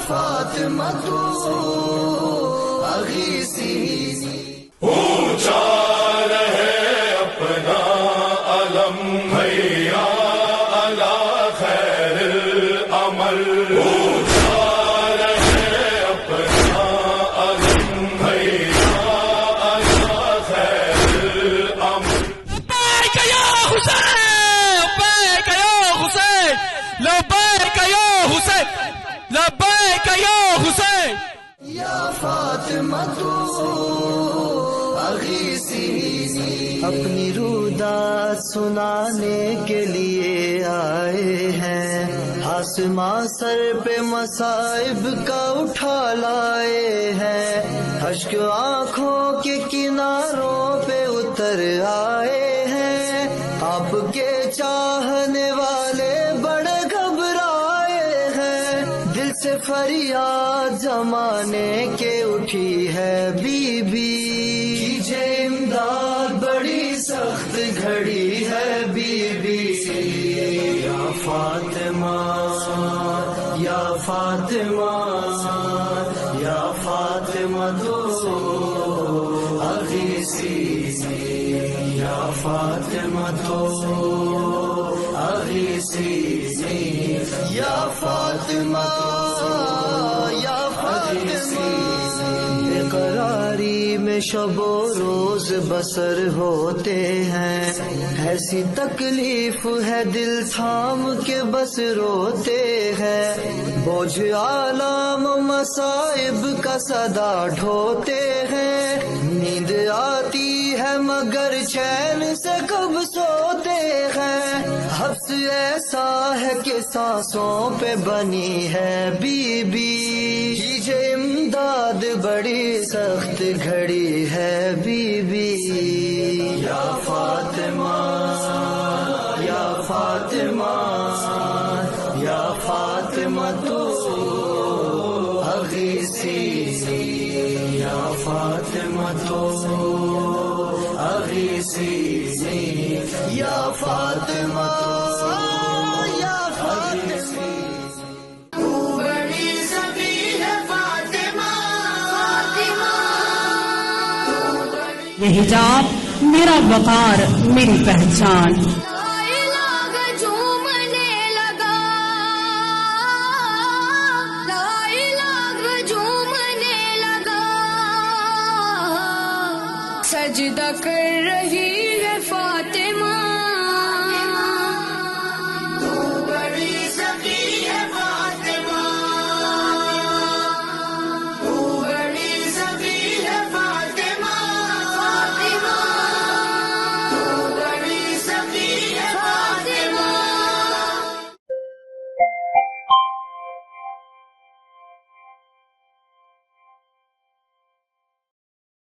فاطمہ تو اغیثینی. اونچا رہے اپنا علم حیا علی خیر العمل. اونچا رہے اپنا علم حیا علی خیر العمل. لبیک یا حسین، لبیک یا حسین، لبیک یا حسین، لبیک یا حسین. یا فاطمہ تو اغیثینی. اپنی رودات سنانے کے لیے آئے ہیں، آسماں سر پہ مصائب کا اٹھا لائے ہیں، اشک آنکھوں کے کناروں پہ اتر آئے ہیں. آپ کے چاہنے والے بڑے گھبرائے ہیں، دل سے فریاد زمانے کے اٹھی ہے بی بی. کیجے امداد بڑی سخت گھڑی ہے بی بی. یا فاطمہ یا فاطمہ یا فاطمہ تو اغیثینی. یا فاطمہ تو اغیثینی. یا فاطمہ یا فاطمہ. بیقراری میں شب و روز بسر ہوتے ہیں، ایسی تکلیف ہے دل تھام کے بس روتے ہیں، بوجھ عالم مصائب کا صدا ڈھوتے ہیں، نیند آتی ہے مگر چین سے کب سوتے ہیں، حبس ایسا ہے کہ سانسوں پہ بنی ہے بی بی. کیجے امداد بڑی سخت گھڑی ہے بی بی. یا فاطمہ یا فاطمہ یا فاطمہ تو اغیثینی. یا فاطمہ تو اغیثینی. یا فاطمہ یا فاطمہ. یہ حجاب میرا وقار، میری پہچان. سجدہ کر